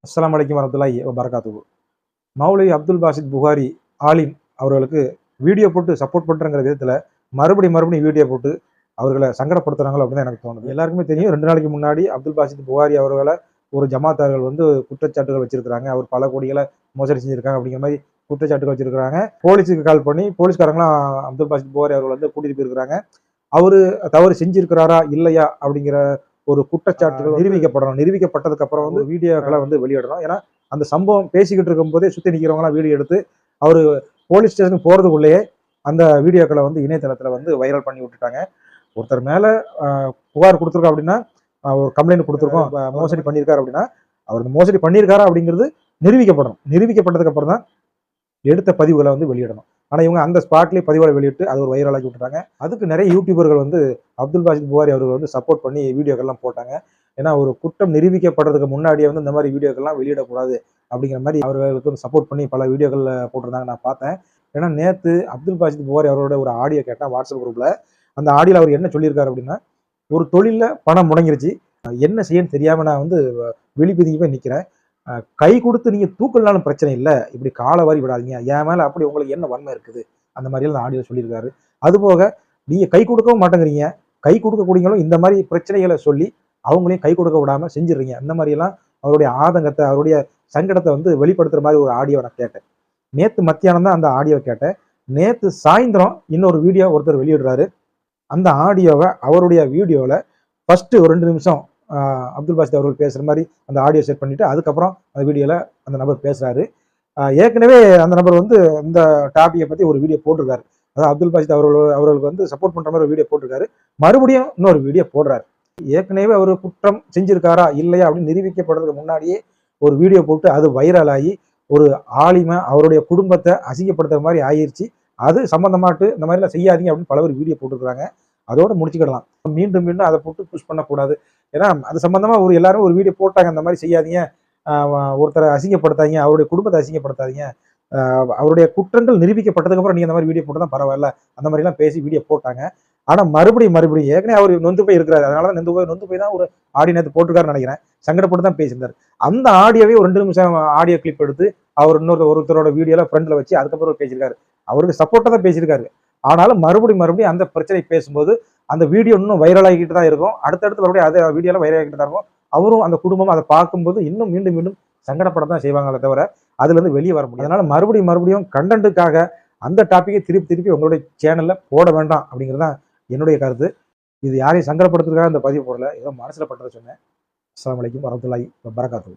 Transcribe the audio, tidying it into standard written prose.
அஸ்ஸலாமு அலைக்கும் வரஹ்மத்துல்லாஹி வபரகாத்துஹு. மௌலவி அப்துல் பாசித் புகாரி ஆலிம் அவர்களுக்கு வீடியோ போட்டு சப்போர்ட் பண்ணுறங்கிற விதத்தில் மறுபடியும் வீடியோ போட்டு அவர்களை சங்கடப்படுத்துறாங்களோ அப்படின்னு தான் எனக்கு தோணுது. எல்லாருக்குமே தெரியும், 2 நாளைக்கு முன்னாடி அப்துல் பாசித் புகாரி அவர்களை ஒரு ஜமாத்தார்கள் குற்றச்சாட்டுகள் வச்சிருக்காங்க. அவர் பல கோடிகளை மோசடி செஞ்சிருக்காங்க அப்படிங்கிற மாதிரி குற்றச்சாட்டுகள் வச்சிருக்காங்க. போலீஸுக்கு கால் பண்ணி போலீஸ்காரங்களாம் அப்துல் பாசித் புகாரி அவர்கள் கூட்டிட்டு போயிருக்கிறாங்க. அவரு தவறு செஞ்சிருக்கிறாரா இல்லையா அப்படிங்கிற ஒரு குற்றச்சாட்டுகள் நிரூபிக்கப்படணும். நிரூபிக்கப்பட்டதுக்கு அப்புறம் வீடியோக்களை வெளியிடணும். ஏன்னா அந்த சம்பவம் பேசிக்கிட்டு இருக்கும் போதே சுத்தி நிக்கிறவங்களாம் வீடியோ எடுத்து அவரு போலீஸ் ஸ்டேஷனுக்கு போறதுக்குள்ளேயே அந்த வீடியோக்களை இணையதளத்துல வைரல் பண்ணி விட்டுட்டாங்க. ஒருத்தர் மேல புகார் கொடுத்துருக்கோம் அப்படின்னா, ஒரு கம்ப்ளைண்ட் கொடுத்துருக்கோம், மோசடி பண்ணியிருக்காரு அப்படின்னா, அவர் இந்த மோசடி பண்ணியிருக்காரா அப்படிங்கிறது நிரூபிக்கப்படணும். நிரூபிக்கப்பட்டதுக்கு அப்புறம் தான் எடுத்த பதிவுகளை வெளியிடணும். ஆனா இவங்க அந்த ஸ்பாட்லேயே பதிவுகளை வெளியிட்டு அது ஒரு வைரலாக்கி விட்டுட்டாங்க. அதுக்கு நிறைய யூடியூபர்கள் அப்துல் பாசித் புகாரி அவர்கள் சப்போர்ட் பண்ணி வீடியோக்கள்லாம் போட்டாங்க. ஏன்னா ஒரு குற்றம் நிரூபிக்கப்படுறதுக்கு முன்னாடியே இந்த மாதிரி வீடியோக்கள்லாம் வெளியிடக்கூடாது அப்படிங்கிற மாதிரி அவர்களுக்கு சப்போர்ட் பண்ணி பல வீடியோக்கள் போட்டிருந்தாங்க, நான் பார்த்தேன். ஏன்னா நேற்று அப்துல் பாசித் புகாரி அவரோட ஒரு ஆடியோ கேட்டேன் வாட்ஸ்அப் குரூப்ல. அந்த ஆடியோல அவர் என்ன சொல்லியிருக்காரு அப்படின்னா, ஒரு தொழில பணம் முடங்கிருச்சு, என்ன செய்யன்னு தெரியாம நான் வெளிப்பதுங்கி போய் நிக்கிறேன், கை கொடுத்து நீங்க தூக்கலனாலும் பிரச்சனை இல்லை, இப்படி காலை வாரி விடாதீங்க, என் மேல அப்படி உங்களுக்கு என்ன வன்மை இருக்குது, அந்த மாதிரி எல்லாம் ஆடியோ சொல்லியிருக்காரு. அதுபோக நீங்க கை கொடுக்கவும் மாட்டேங்கிறீங்க, கை கொடுக்கக்கூடியவங்களும் இந்த மாதிரி பிரச்சனைகளை சொல்லி அவங்களையும் கை கொடுக்க விடாம செஞ்சிடுறீங்க. அந்த மாதிரி எல்லாம் அவருடைய ஆதங்கத்தை, அவருடைய சங்கடத்தை வெளிப்படுத்துற மாதிரி ஒரு ஆடியோ நான் கேட்டேன். நேத்து மத்தியானம் தான் அந்த ஆடியோ கேட்டேன். நேத்து சாயந்தரம் இன்னொரு வீடியோ ஒருத்தர் வெளியிடுறாரு. அந்த ஆடியோவை அவருடைய வீடியோல ஃபர்ஸ்ட் ஒரு 2 நிமிஷம் அப்துல் பாசித் அவர்கள் பேசுற மாதிரி அந்த ஆடியோ செட் பண்ணிட்டு அதுக்கப்புறம் அந்த வீடியோல அந்த நபர் பேசுறாரு. ஏற்கனவே அந்த நபர் இந்த டாபிக்கை பத்தி ஒரு வீடியோ போட்டிருக்காரு. அதாவது அப்துல் பாசித் அவர்களுக்கு சப்போர்ட் பண்ற மாதிரி ஒரு வீடியோ போட்டிருக்காரு. மறுபடியும் இன்னொரு வீடியோ போடுறாரு. ஏற்கனவே அவர் குற்றம் செஞ்சிருக்காரா இல்லையா அப்படின்னு நிரூபிக்கப்படுறதுக்கு முன்னாடியே ஒரு வீடியோ போட்டு அது வைரல் ஆகி ஒரு ஆலிமை அவருடைய குடும்பத்தை அசிங்கப்படுத்துற மாதிரி ஆயிடுச்சு. அது சம்பந்தமாட்டு இந்த மாதிரிலாம் செய்யாதீங்க அப்படின்னு பல பேர் வீடியோ போட்டுருக்காங்க. அதோட முடிச்சுக்கிடலாம். மீண்டும் அதை போட்டு புஷ் பண்ணக்கூடாது. ஏன்னா அது சம்பந்தமா எல்லாரும் ஒரு வீடியோ போட்டாங்க, இந்த மாதிரி செய்யாதீங்க, ஒருத்தரை அசிங்கப்படுத்தாதீங்க, அவருடைய குடும்பத்தை அசிங்கப்படுத்தாதீங்க, அவருடைய குற்றங்கள் நிரூபிக்கப்பட்டதுக்கு அப்புறம் நீங்க அந்த மாதிரி வீடியோ போட்டு தான் பரவாயில்ல, அந்த மாதிரி எல்லாம் பேசி வீடியோ போட்டாங்க. ஆனா மறுபடியும் ஏற்கனவே அவர் நொந்து போய் இருக்கிறாரு. அதனாலதான் நொந்து போய் தான் ஒரு ஆடியோ நேரத்து போட்டிருக்காருன்னு நினைக்கிறேன். சங்கடப்பட்டு தான் பேசியிருந்தாரு. அந்த ஆடியோவே ஒரு 2 நிமிஷம் ஆடியோ கிளிப் எடுத்து அவர் ஒருத்தரோட வீடியோல ஃப்ரண்ட்ல வச்சு அதுக்கப்புறம் பேசியிருக்காரு. அவருக்கு சப்போர்ட்டா தான் பேசியிருக்காரு. ஆனாலும் மறுபடியும் அந்த பிரச்சனை பேசும்போது அந்த வீடியோ இன்னும் வைரல் ஆகிட்டு தான் இருக்கும். அடுத்தடுத்து மறுபடியும் அதே வீடியோல வைரல் ஆகிட்டு தான் இருக்கும். அவரும் அந்த குடும்பமும் அதை பார்க்கும்போது இன்னும் மீண்டும் சங்கடப்படத்தான் செய்வாங்களே தவிர அதுல வெளியே வர முடியும். அதனால மறுபடியும் கண்டென்ட்டுக்காக அந்த டாப்பிக்கை திருப்பி உங்களுடைய சேனல்ல போட வேண்டாம் அப்படிங்கிறதான் என்னுடைய கருத்து. இது யாரையும் சங்கடப்படுத்துறதுக்காக இந்த பதிவு போடல, ஏதோ மனசுல பட்டதை சொன்னேன். அஸ்ஸலாமு அலைக்கும் வரஹ்மத்துல்லாஹி வபரகாத்துஹு.